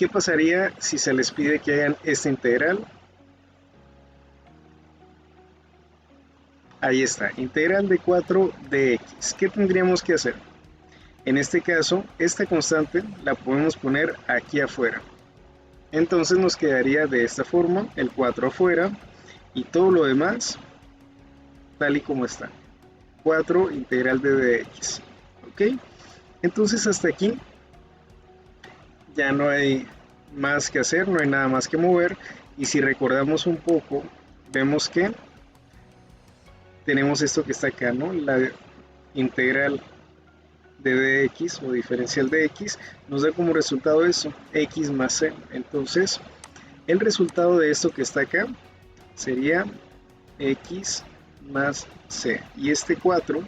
¿Qué pasaría si se les pide que hagan esta integral? Ahí está, integral de 4 de x. ¿Qué tendríamos que hacer? En este caso, esta constante la podemos poner aquí afuera. Entonces nos quedaría de esta forma, el 4 afuera y todo lo demás tal y como está. 4 integral de dx. ¿Ok? Entonces hasta aquí ya no hay más que hacer, no hay nada más que mover. Y si recordamos un poco, vemos que tenemos esto que está acá, ¿no? La integral de dx o diferencial de x nos da como resultado eso, x más c. Entonces, el resultado de esto que está acá sería x más c. Y este 4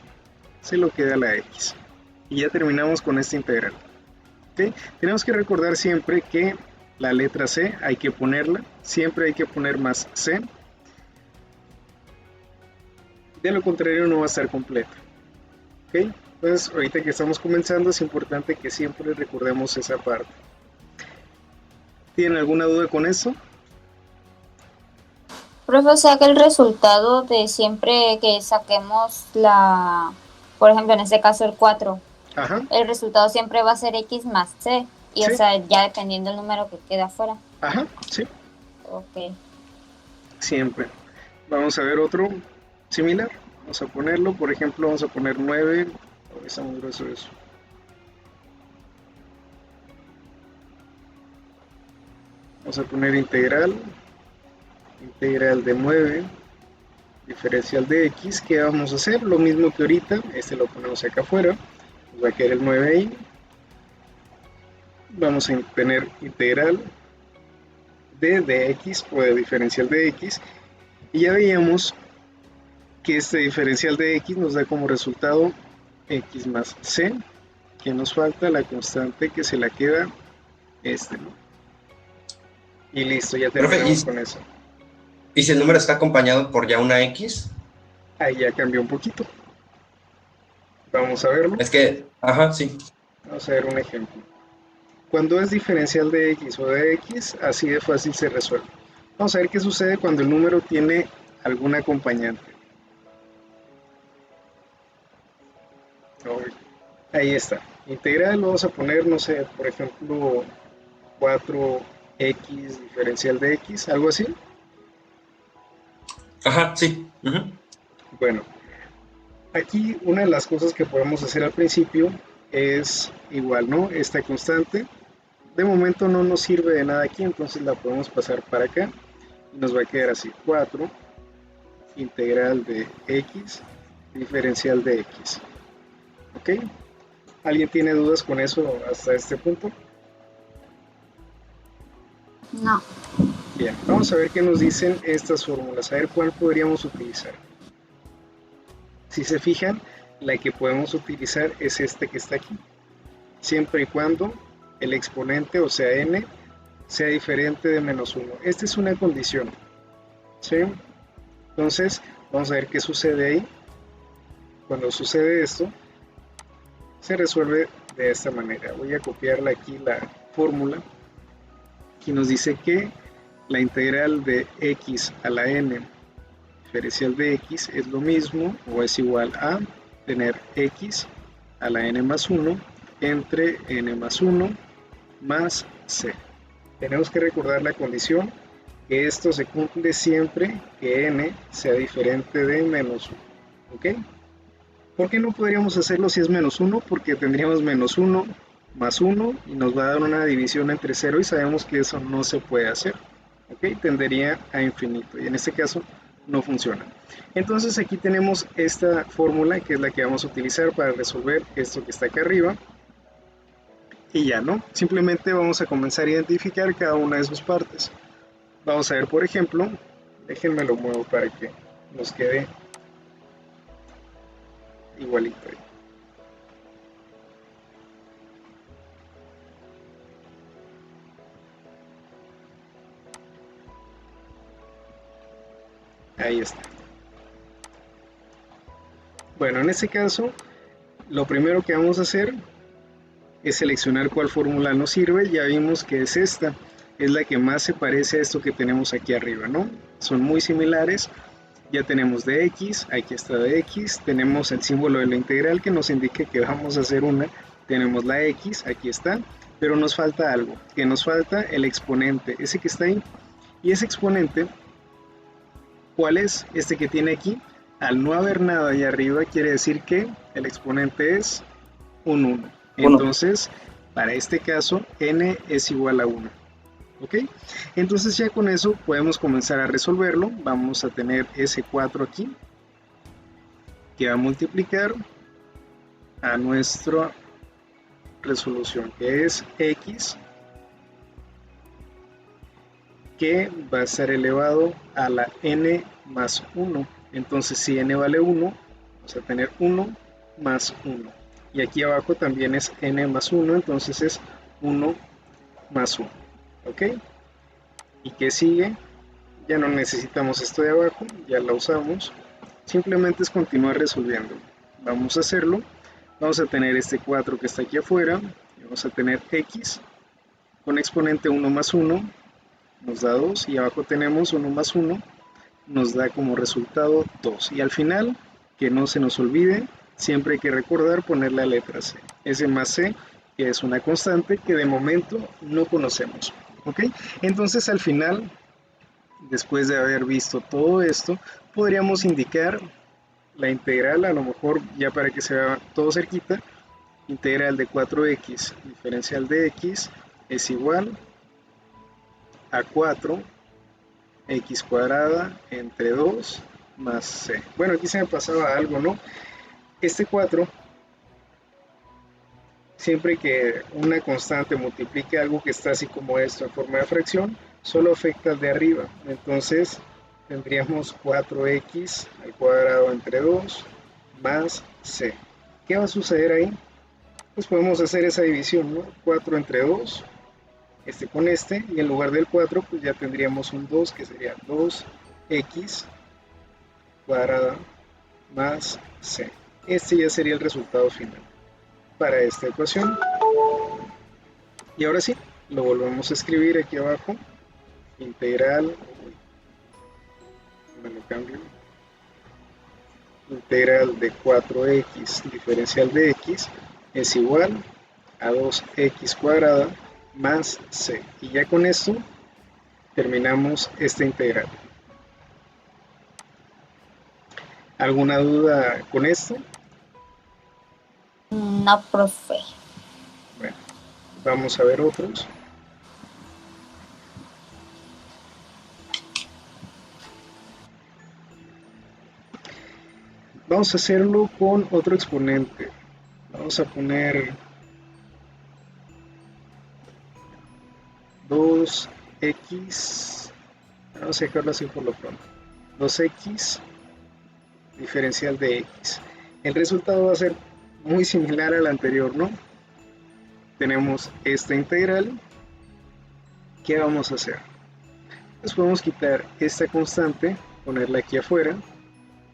se lo queda a la x. Y ya terminamos con esta integral. ¿Okay? Tenemos que recordar siempre que la letra c hay que ponerla, siempre hay que poner más c. De lo contrario no va a estar completa. ¿Okay? Entonces, ahorita que estamos comenzando es importante que siempre recordemos esa parte. ¿Tienen alguna duda con eso? Profe, o sea que el resultado de siempre que saquemos por ejemplo, en este caso el 4, Ajá, el resultado siempre va a ser x más c, y o sí, sea, ya dependiendo del número que queda afuera. ajá, sí, Ok. siempre. Vamos a ver otro similar. Vamos a ponerlo, por ejemplo, vamos a poner 9. Oh, está muy grueso eso. Vamos a poner integral de 9, diferencial de x. ¿Qué vamos a hacer? Lo mismo que ahorita, este lo ponemos acá afuera, nos va a quedar el 9 ahí. Vamos a tener integral de dx o de diferencial de x. Y ya veíamos que este diferencial de x nos da como resultado x más c, que nos falta la constante que se la queda este, ¿no? Y listo, ya Profe, terminamos con eso. ¿y si el número está acompañado por ya una X? Ahí ya cambió un poquito. Vamos a verlo. Es que, ajá, sí. Vamos a ver un ejemplo. Cuando es diferencial de x o de x, así de fácil se resuelve. Vamos a ver qué sucede cuando el número tiene algún acompañante. Ahí está. Integral, vamos a poner, no sé, por ejemplo, 4x diferencial de x, algo así. Ajá, sí. Ujú. Bueno, aquí una de las cosas que podemos hacer al principio es igual, ¿no? Esta constante de momento no nos sirve de nada aquí, entonces la podemos pasar para acá y nos va a quedar así, 4 integral de x diferencial de x. ¿Ok? ¿Alguien tiene dudas con eso hasta este punto? No. Bien, vamos a ver qué nos dicen estas fórmulas, a ver cuál podríamos utilizar. Si se fijan, la que podemos utilizar es este que está aquí, siempre y cuando el exponente, o sea n, sea diferente de menos 1. Esta es una condición, ¿sí? Entonces, vamos a ver qué sucede ahí. Cuando sucede esto, se resuelve de esta manera. Voy a copiarle aquí la fórmula. Aquí nos dice que la integral de x a la n diferencial de x es lo mismo o es igual a tener x a la n más 1 entre n más 1 más c. Tenemos que recordar la condición que esto se cumple siempre que n sea diferente de menos 1. ¿Ok? ¿Por qué no podríamos hacerlo si es menos 1? Porque tendríamos menos 1 más 1 y nos va a dar una división entre 0 y sabemos que eso no se puede hacer. ¿Ok? Tendería a infinito y en este caso no funciona. Entonces aquí tenemos esta fórmula que es la que vamos a utilizar para resolver esto que está acá arriba. Y ya, ¿no? Simplemente vamos a comenzar a identificar cada una de sus partes. Vamos a ver, por ejemplo, déjenme lo muevo para que nos quede igualito ahí. Ahí está. Bueno, en este caso, lo primero que vamos a hacer es seleccionar cuál fórmula nos sirve. Ya vimos que es esta, es la que más se parece a esto que tenemos aquí arriba, ¿no? Son muy similares. Ya tenemos dx, aquí está dx, tenemos el símbolo de la integral que nos indica que vamos a hacer una, tenemos la x, aquí está, pero nos falta algo, que nos falta el exponente, ese que está ahí, y ese exponente, ¿cuál es? Este que tiene aquí. Al no haber nada ahí arriba, quiere decir que el exponente es un 1. Entonces, para este caso, n es igual a 1. ¿Ok? Entonces ya con eso podemos comenzar a resolverlo. Vamos a tener ese 4 aquí, que va a multiplicar a nuestra resolución, que es x, que va a estar elevado a la n más 1. Entonces si n vale 1, vamos a tener 1 más 1. Y aquí abajo también es n más 1, entonces es 1 más 1. ¿Ok? ¿Y qué sigue? Ya no necesitamos esto de abajo, ya la usamos. Simplemente es continuar resolviendo. Vamos a hacerlo. Vamos a tener este 4 que está aquí afuera. Vamos a tener x con exponente 1 más 1. Nos da 2. Y abajo tenemos 1 más 1. Nos da como resultado 2. Y al final, que no se nos olvide, siempre hay que recordar poner la letra c. S más c, que es una constante que de momento no conocemos. ¿Ok? Entonces al final, después de haber visto todo esto, podríamos indicar la integral, a lo mejor ya para que se vea todo cerquita. Integral de 4x diferencial de x es igual a 4 x cuadrada entre 2 más c. Bueno, aquí se me pasaba algo, ¿no? Este 4, siempre que una constante multiplique algo que está así como esto en forma de fracción, solo afecta al de arriba. Entonces tendríamos 4x al cuadrado entre 2 más c. ¿Qué va a suceder ahí? Pues podemos hacer esa división, ¿no? 4 entre 2, este con este, y en lugar del 4 pues ya tendríamos un 2, que sería 2x cuadrada más c. Este ya sería el resultado final para esta ecuación. Y ahora sí, lo volvemos a escribir aquí abajo. Integral, me lo cambio, integral de 4x diferencial de x es igual a 2x cuadrada más c. Y ya con esto terminamos esta integral. ¿Alguna duda con esto? No, profe. Bueno, vamos a ver otros. Vamos a hacerlo con otro exponente. Vamos a poner 2x, vamos a dejarlo así por lo pronto, 2x diferencial de x. El resultado va a ser muy similar al anterior, ¿no? Tenemos esta integral. ¿Qué vamos a hacer? Pues podemos quitar esta constante, ponerla aquí afuera,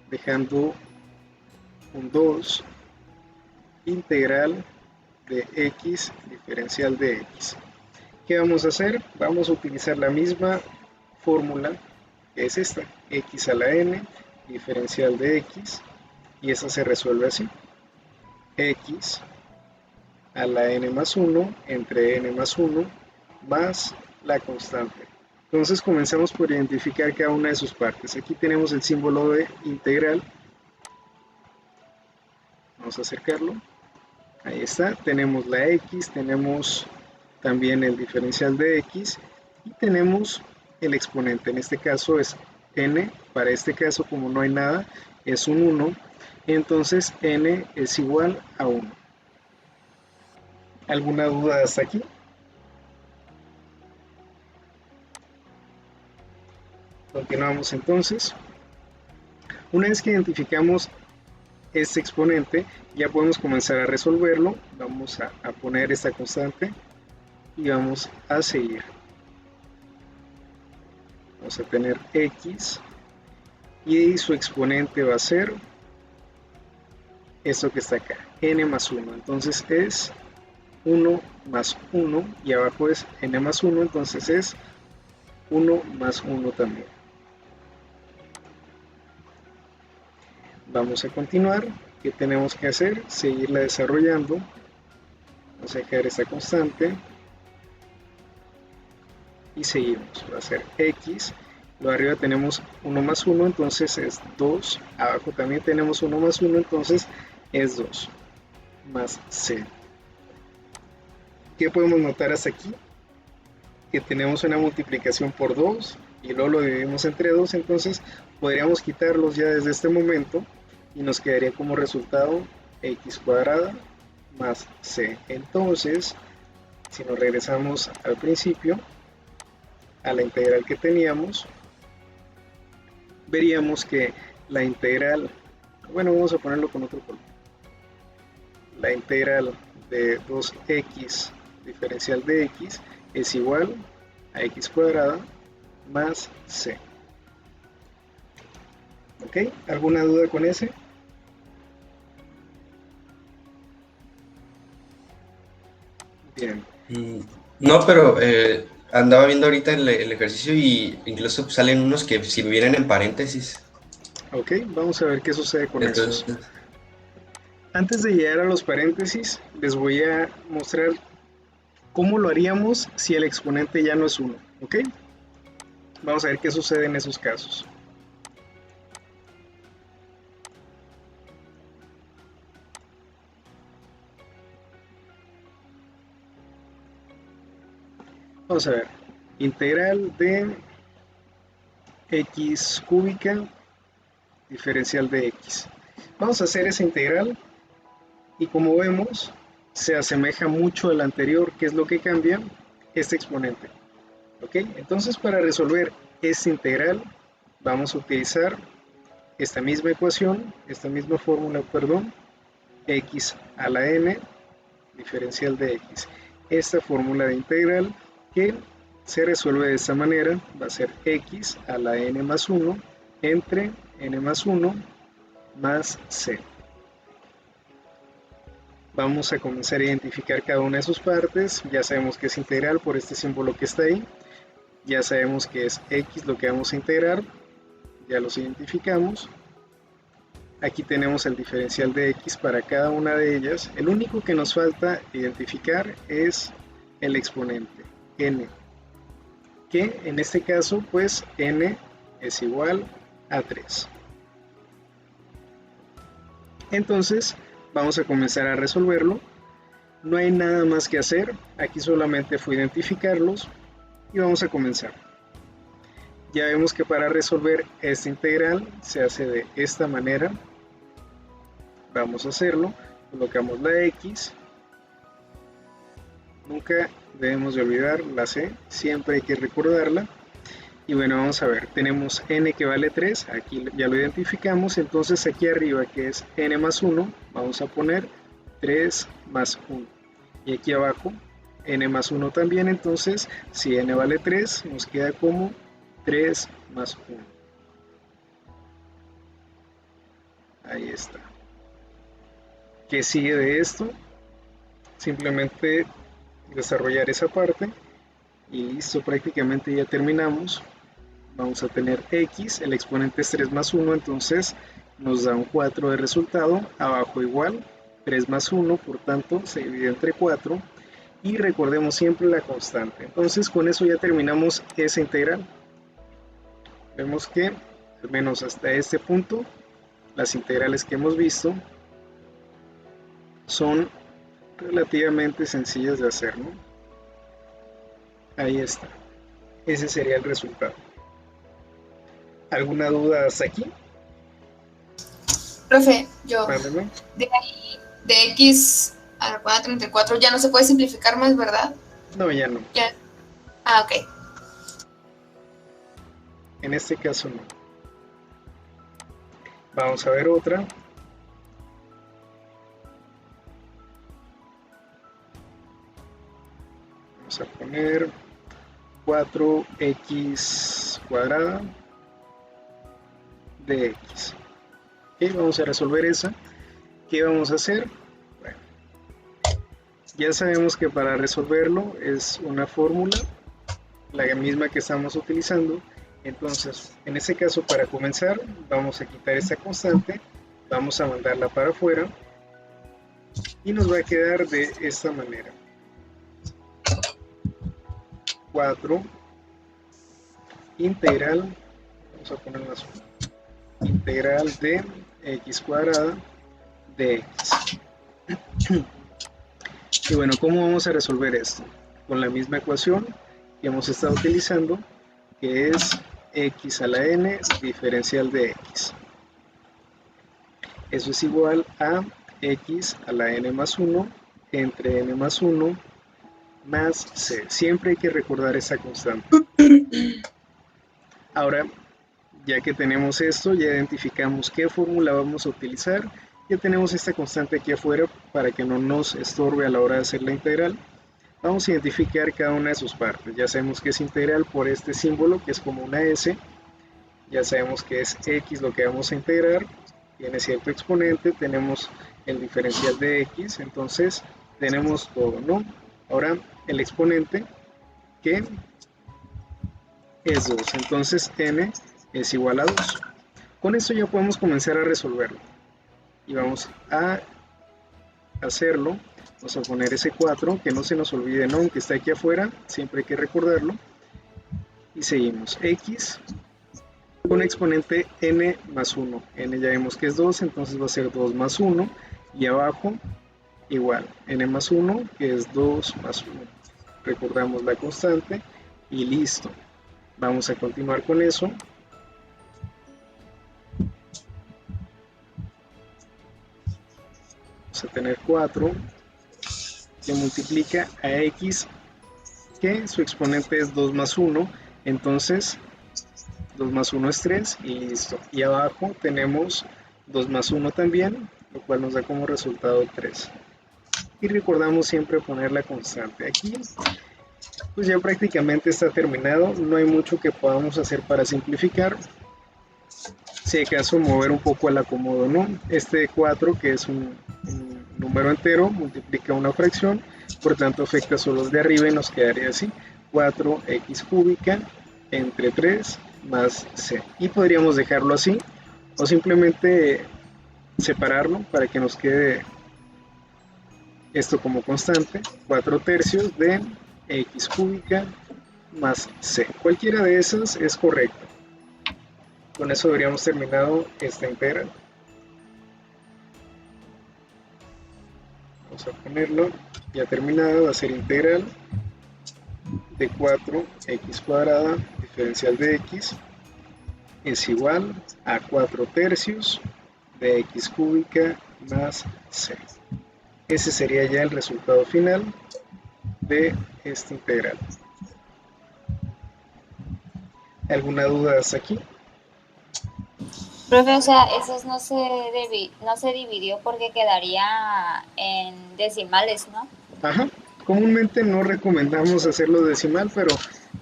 dejando un 2 integral de x diferencial de x. ¿Qué vamos a hacer? Vamos a utilizar la misma fórmula, que es esta, x a la n diferencial de x, y esa se resuelve así: x a la n más 1 entre n más 1 más la constante. Entonces comenzamos por identificar cada una de sus partes. Aquí tenemos el símbolo de integral. Vamos a acercarlo. Ahí está. Tenemos la x, tenemos también el diferencial de x y tenemos el exponente. En este caso es n. Para este caso, como no hay nada, es un 1. Entonces n es igual a 1. ¿Alguna duda hasta aquí? Continuamos entonces. Una vez que identificamos este exponente, ya podemos comenzar a resolverlo. Vamos a poner esta constante y vamos a seguir. Vamos a tener x y su exponente va a ser esto que está acá, n más 1. Entonces es 1 más 1 y abajo es n más 1, entonces es 1 más 1 también. Vamos a continuar. ¿Qué tenemos que hacer? Seguirla desarrollando. Vamos a dejar esta constante y seguimos. Va a ser x. Lo de arriba tenemos 1 más 1, entonces es 2. Abajo también tenemos 1 más 1, entonces es 2 más c. ¿Qué podemos notar hasta aquí? Que tenemos una multiplicación por 2 y luego lo dividimos entre 2, entonces podríamos quitarlos ya desde este momento y nos quedaría como resultado x cuadrada más c. Entonces, si nos regresamos al principio, a la integral que teníamos, veríamos que la integral, bueno, vamos a ponerlo con otro color, la integral de 2x diferencial de x es igual a x cuadrada más c. ¿Ok? ¿Alguna duda con ese? Bien. No, pero andaba viendo ahorita el ejercicio y incluso salen unos que si vienen en paréntesis. Ok, vamos a ver qué sucede con Entonces, esos. Antes de llegar a los paréntesis, les voy a mostrar cómo lo haríamos si el exponente ya no es 1. ¿Ok? Vamos a ver qué sucede en esos casos. Vamos a ver, integral de x cúbica diferencial de x. Vamos a hacer esa integral y como vemos se asemeja mucho al anterior. ¿Qué es lo que cambia? Este exponente. ¿Ok? Entonces para resolver esta integral vamos a utilizar esta misma ecuación, esta misma fórmula, perdón, x a la n diferencial de x. Esta fórmula de integral que se resuelve de esta manera va a ser x a la n más 1 entre n más 1 más c. Vamos a comenzar a identificar cada una de sus partes. Ya sabemos que es integral por este símbolo que está ahí. Ya sabemos que es x lo que vamos a integrar. Ya los identificamos. Aquí tenemos el diferencial de x para cada una de ellas. El único que nos falta identificar es el exponente, n, que en este caso pues n es igual a 3. Entonces vamos a comenzar a resolverlo. No hay nada más que hacer, aquí solamente fue identificarlos y vamos a comenzar. Ya vemos que para resolver esta integral se hace de esta manera. Vamos a hacerlo, colocamos la x, nunca debemos de olvidar la c, siempre hay que recordarla. Y bueno, vamos a ver, tenemos n que vale 3, aquí ya lo identificamos, entonces aquí arriba que es n más 1, vamos a poner 3 más 1. Y aquí abajo n más 1 también, entonces si n vale 3, nos queda como 3 más 1. Ahí está. ¿Qué sigue de esto? Simplemente desarrollar esa parte y listo, prácticamente ya terminamos. Vamos a tener x, el exponente es 3 más 1, entonces nos da un 4 de resultado, abajo igual, 3 más 1, por tanto se divide entre 4, y recordemos siempre la constante. Entonces con eso ya terminamos esa integral. Vemos que, al menos hasta este punto, las integrales que hemos visto son relativamente sencillas de hacer, ¿no? Ahí está. Ese sería el resultado. ¿Alguna duda hasta aquí? Profe, yo Mándeme. de x a la cuadrada 34 ya no se puede simplificar más, ¿verdad? No, ya no. Ya. Ah, ok. En este caso no. Vamos a ver otra. Vamos a poner 4x cuadrada de x. Ok, vamos a resolver esa. ¿Qué vamos a hacer? Bueno, Ya sabemos que para resolverlo es una fórmula, la misma que estamos utilizando. Entonces, en este caso, para comenzar, vamos a quitar esta constante, vamos a mandarla para afuera y nos va a quedar de esta manera. 4 integral, vamos a poner más 1, integral de x cuadrada de x. Y bueno, ¿cómo vamos a resolver esto? Con la misma ecuación que hemos estado utilizando, que es x a la n diferencial de x. Eso es igual a x a la n más 1 entre n más 1 más c. Siempre hay que recordar esa constante. Ahora, ya que tenemos esto, ya identificamos qué fórmula vamos a utilizar, ya tenemos esta constante aquí afuera para que no nos estorbe a la hora de hacer la integral. Vamos a identificar cada una de sus partes. Ya sabemos que es integral por este símbolo que es como una S. Ya sabemos que es x lo que vamos a integrar. Tiene cierto exponente, tenemos el diferencial de x, entonces tenemos todo, ¿no? Ahora el exponente que es 2, entonces n es igual a 2. Con esto ya podemos comenzar a resolverlo. Y vamos a hacerlo. Vamos a poner ese 4, que no se nos olvide, ¿no? Aunque está aquí afuera, siempre hay que recordarlo. Y seguimos. X con exponente n más 1. N ya vemos que es 2, entonces va a ser 2 más 1. Y abajo, igual, n más 1, que es 2 más 1. Recordamos la constante y listo. Vamos a continuar con eso. Vamos a tener 4 que multiplica a x, que su exponente es 2 más 1, entonces 2 más 1 es 3 y listo. Y abajo tenemos 2 más 1 también, lo cual nos da como resultado 3. Y recordamos siempre poner la constante aquí. Pues ya prácticamente está terminado, no hay mucho que podamos hacer para simplificar. Si acaso mover un poco el acomodo, ¿no? Este 4, que es un número entero, multiplica una fracción, por tanto afecta solo los de arriba y nos quedaría así, 4x cúbica entre 3 más c. Y podríamos dejarlo así, o simplemente separarlo para que nos quede esto como constante, 4 tercios de x cúbica más c. Cualquiera de esas es correcta. Con eso habríamos terminado esta integral. Vamos a ponerlo ya terminado, va a ser integral de 4x cuadrada diferencial de x es igual a 4 tercios de x cúbica más c. Ese sería ya el resultado final de esta integral. ¿Alguna duda hasta aquí? Profe, o sea, eso no se dividió porque quedaría en decimales, ¿no? Ajá. Comúnmente no recomendamos hacerlo decimal, pero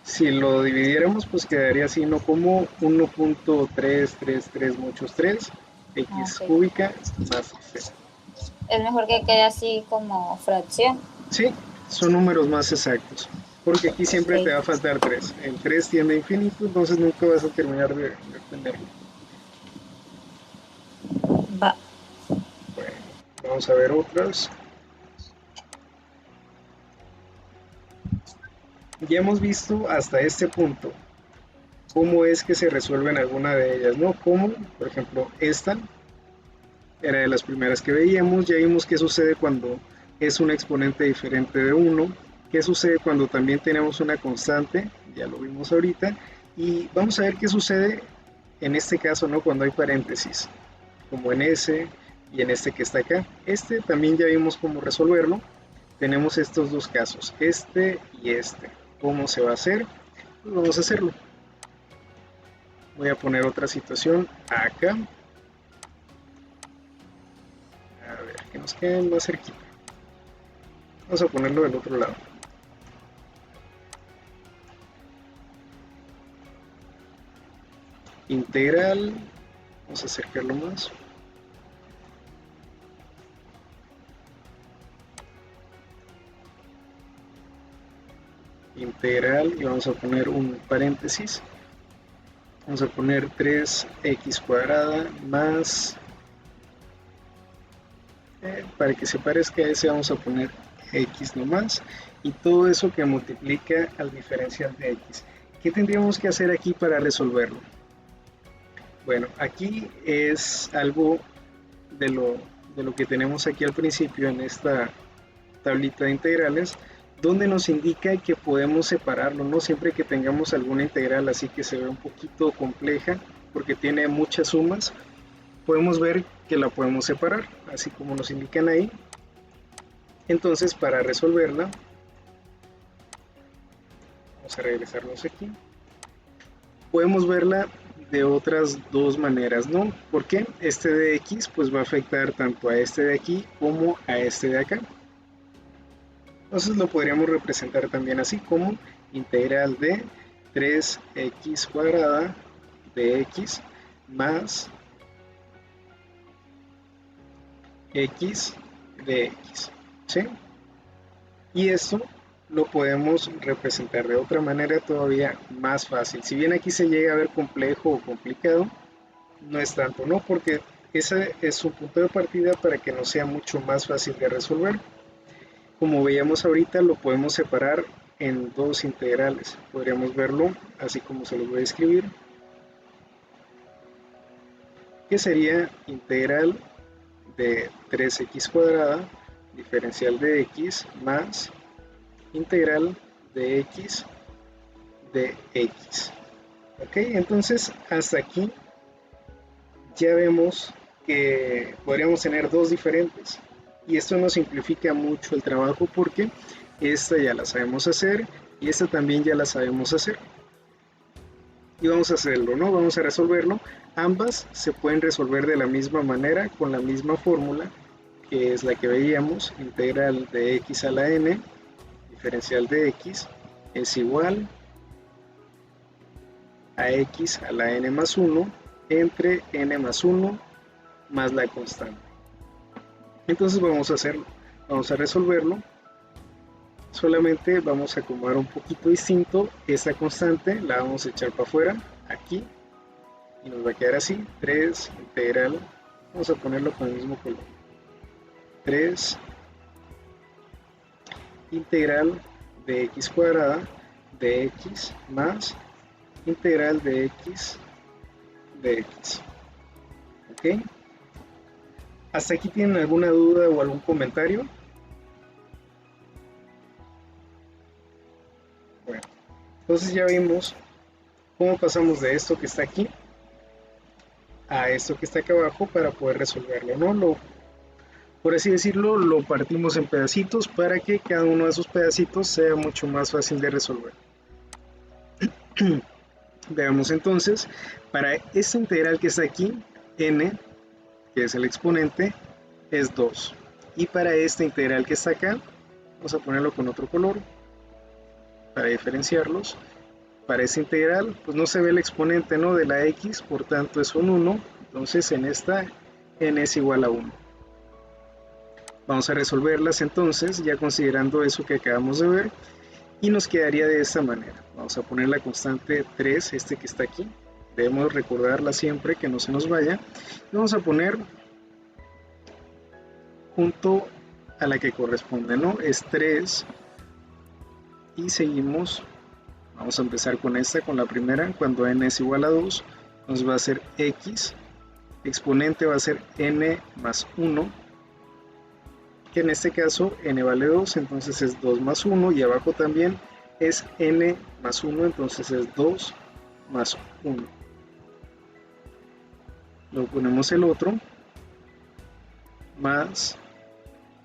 si lo dividiéramos, pues quedaría así, no como 1.333 muchos 3, x Ok. cúbica más c. Es mejor que quede así como fracción. Sí, son números más exactos, porque aquí siempre Ok. te va a faltar 3. El 3 tiende a infinito, entonces nunca vas a terminar de entenderlo. Va. Bueno, vamos a ver otras. Ya hemos visto hasta este punto cómo es que se resuelven alguna de ellas, ¿no? Como, por ejemplo, esta era de las primeras que veíamos. Ya vimos qué sucede cuando es un exponente diferente de 1, qué sucede cuando también tenemos una constante, ya lo vimos ahorita, y vamos a ver qué sucede en este caso, ¿no? Cuando hay paréntesis, como en ese y en este que está acá. Este también ya vimos cómo resolverlo. Tenemos estos dos casos, este y este. ¿Cómo se va a hacer? Pues vamos a hacerlo. Voy a poner otra situación acá. A ver, que nos queden más cerquita. Vamos a ponerlo del otro lado. Integral. Vamos a acercarlo más. integral, y vamos a poner un paréntesis, vamos a poner 3x cuadrada más, para que se parezca a ese vamos a poner x nomás, y todo eso que multiplica al diferencial de x. ¿Qué tendríamos que hacer aquí para resolverlo? Bueno, aquí es algo de lo que tenemos aquí al principio en esta tablita de integrales, donde nos indica que podemos separarlo, no siempre que tengamos alguna integral así que se ve un poquito compleja porque tiene muchas sumas, podemos ver que la podemos separar, así como nos indican ahí. Entonces, para resolverla, vamos a regresarnos aquí, podemos verla de otras dos maneras, ¿no? Porque este de x pues va a afectar tanto a este de aquí como a este de acá. Entonces lo podríamos representar también así como integral de 3x cuadrada de x más x de x, ¿sí? Y esto lo podemos representar de otra manera todavía más fácil. Si bien aquí se llega a ver complejo o complicado, no es tanto, ¿no? Porque ese es un punto de partida para que nos sea mucho más fácil de resolver. Como veíamos ahorita, lo podemos separar en dos integrales. Podríamos verlo así como se los voy a escribir, que sería integral de 3x cuadrada diferencial de x más integral de x de x. Ok, entonces hasta aquí ya vemos que podríamos tener dos diferentes, y esto nos simplifica mucho el trabajo porque esta ya la sabemos hacer y esta también ya la sabemos hacer, y vamos a hacerlo, ¿no? Vamos a resolverlo. Ambas se pueden resolver de la misma manera con la misma fórmula, que es la que veíamos, integral de x a la n diferencial de x es igual a x a la n más 1 entre n más 1 más la constante. Entonces vamos a hacerlo, vamos a resolverlo. Solamente vamos a acomodar un poquito distinto esta constante, la vamos a echar para afuera aquí y nos va a quedar así, 3 integral, vamos a ponerlo con el mismo color, 3 integral de x cuadrada de x más integral de x de x. ¿Ok? ¿Hasta aquí tienen alguna duda o algún comentario? Bueno, entonces ya vimos cómo pasamos de esto que está aquí a esto que está acá abajo para poder resolverlo, ¿no? Por así decirlo, lo partimos en pedacitos para que cada uno de esos pedacitos sea mucho más fácil de resolver. Veamos entonces, para esta integral que está aquí, n, que es el exponente, es 2. Y para esta integral que está acá, vamos a ponerlo con otro color para diferenciarlos. Para esta integral, pues no se ve el exponente, ¿no?, de la x, por tanto es un 1. Entonces en esta n es igual a 1. Vamos a resolverlas entonces, ya considerando eso que acabamos de ver, y nos quedaría de esta manera. Vamos a poner la constante 3, este que está aquí, debemos recordarla siempre, que no se nos vaya, y vamos a poner junto a la que corresponde, ¿no? Es 3, y seguimos, vamos a empezar con esta, con la primera, cuando n es igual a 2, nos va a ser x, exponente va a ser n más 1, que en este caso n vale 2, entonces es 2 más 1, y abajo también es n más 1, entonces es 2 más 1. Luego ponemos el otro, más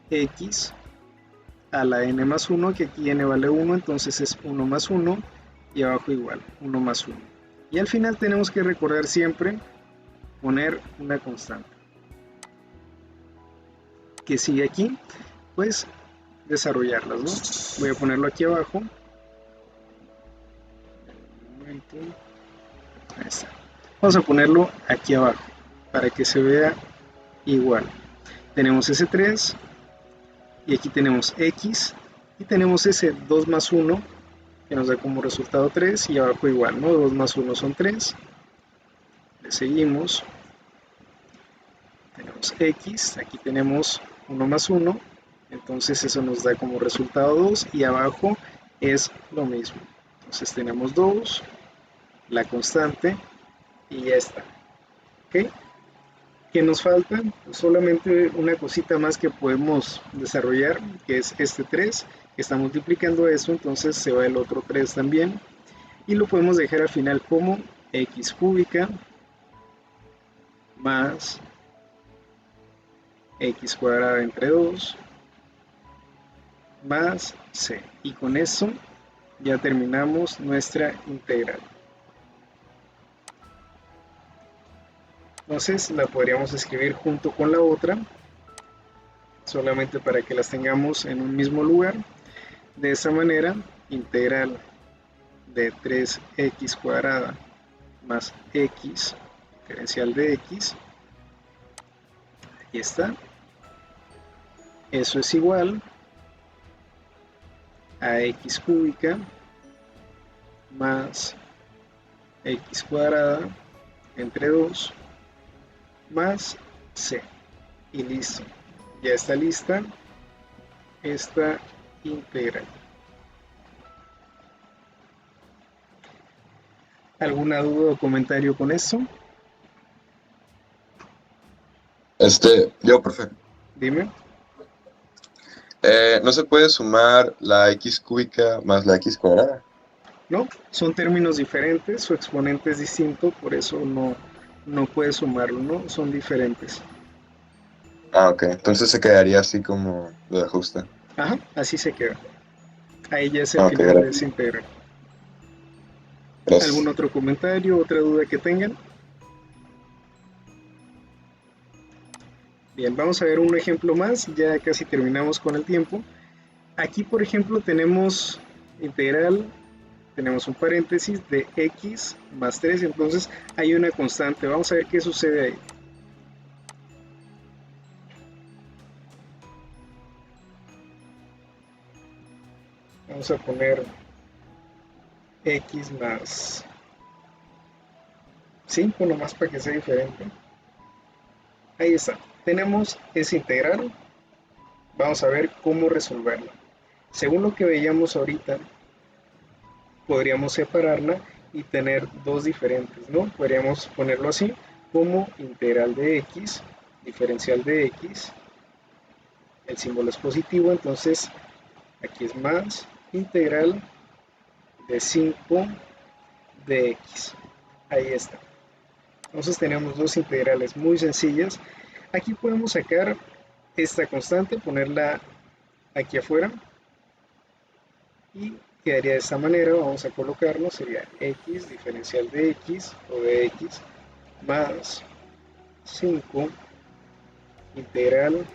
x a la n más 1, que aquí n vale 1, entonces es 1 más 1, y abajo igual, 1 más 1. Y al final tenemos que recordar siempre poner una constante que sigue aquí, pues desarrollarlas, ¿no? Voy a ponerlo aquí abajo. Ahí está. Vamos a ponerlo aquí abajo para que se vea igual. Tenemos ese 3 y aquí tenemos x y tenemos ese 2 más 1, que nos da como resultado 3, y abajo igual, ¿no? 2 más 1 son 3. Le seguimos. Tenemos x, aquí tenemos 1 más 1, entonces eso nos da como resultado 2, y abajo es lo mismo. Entonces tenemos 2, la constante, y ya está. ¿Ok? ¿Qué nos falta? Pues solamente una cosita más que podemos desarrollar, que es este 3, que está multiplicando eso, entonces se va el otro 3 también, y lo podemos dejar al final como x cúbica más x cuadrada entre 2 más c, y con eso ya terminamos nuestra integral. Entonces la podríamos escribir junto con la otra, solamente para que las tengamos en un mismo lugar. De esa manera, integral de 3x cuadrada más x, diferencial de x, ahí está. Eso es igual a x cúbica más x cuadrada entre 2 más c, y listo, ya está lista esta integral. ¿Alguna duda o comentario con esto? Yo, profe. Dime. ¿No se puede sumar la x cúbica más la x cuadrada? No, son términos diferentes, su exponente es distinto, por eso no puedes sumarlo, ¿no? Son diferentes. Ah, ok. Entonces se quedaría así como lo ajusta. Ajá, así se queda. Ahí ya es el Ok, final de gracias. esa integral. Gracias. ¿Algún otro comentario, otra duda que tengan? Bien, vamos a ver un ejemplo más, ya casi terminamos con el tiempo. Aquí, por ejemplo, tenemos integral, tenemos un paréntesis de x más 3, entonces hay una constante. Vamos a ver qué sucede ahí. Vamos a poner x más 5 nomás para que sea diferente. Ahí está, tenemos esa integral. Vamos a ver cómo resolverla. Según lo que veíamos ahorita, podríamos separarla y tener dos diferentes, ¿no? Podríamos ponerlo así, como integral de x, diferencial de x, el símbolo es positivo, entonces aquí es más integral de 5 de x. Ahí está. Entonces tenemos dos integrales muy sencillas. Aquí podemos sacar esta constante, ponerla aquí afuera, y quedaría de esta manera. Vamos a colocarlo, sería x diferencial de x o de x más 5 integral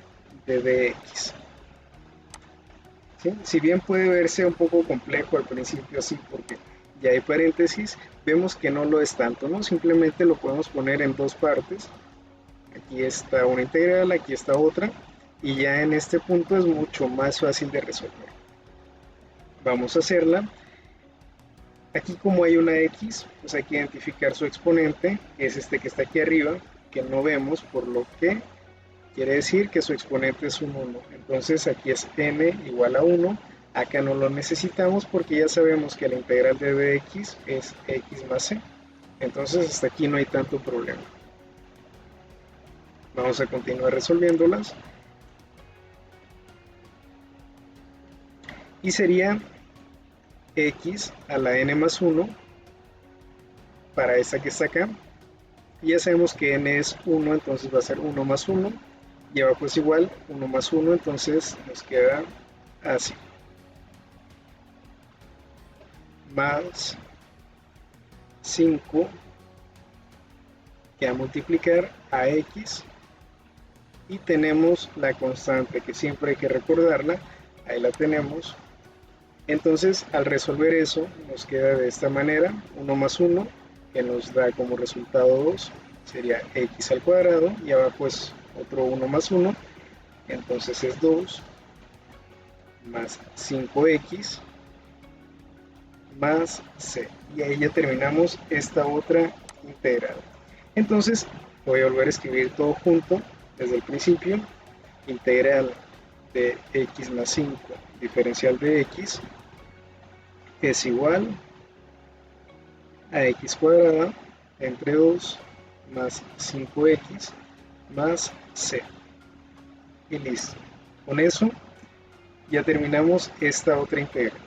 de dx. ¿Sí? Si bien puede verse un poco complejo al principio así porque ya hay paréntesis, vemos que no lo es tanto, ¿no? Simplemente lo podemos poner en dos partes. Aquí está una integral, aquí está otra, y ya en este punto es mucho más fácil de resolver. Vamos a hacerla. Aquí, como hay una x, pues hay que identificar su exponente, que es este que está aquí arriba, que no vemos, por lo que quiere decir que su exponente es un 1. Entonces aquí es n igual a 1. Acá no lo necesitamos porque ya sabemos que la integral de dx es x más c. Entonces hasta aquí no hay tanto problema. Vamos a continuar resolviéndolas. Y sería x a la n más 1 para esta que está acá. Y ya sabemos que n es 1, entonces va a ser 1 más 1. Y abajo es igual, 1 más 1, entonces nos queda así. Más 5, que a multiplicar a x. Y tenemos la constante, que siempre hay que recordarla. Ahí la tenemos. Entonces, al resolver eso, nos queda de esta manera, 1 más 1, que nos da como resultado 2, sería x al cuadrado, y abajo es otro 1 más 1, entonces es 2, más 5x, más c. Y ahí ya terminamos esta otra integral. Entonces voy a volver a escribir todo junto desde el principio. Integral de x más 5 diferencial de x es igual a x cuadrada entre 2 más 5x más c. Y listo. Con eso ya terminamos esta otra integral.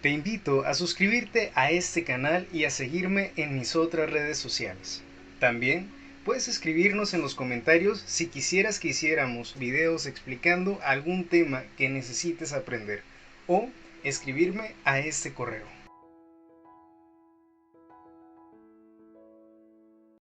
Te invito a suscribirte a este canal y a seguirme en mis otras redes sociales. También puedes escribirnos en los comentarios si quisieras que hiciéramos videos explicando algún tema que necesites aprender o escribirme a este correo.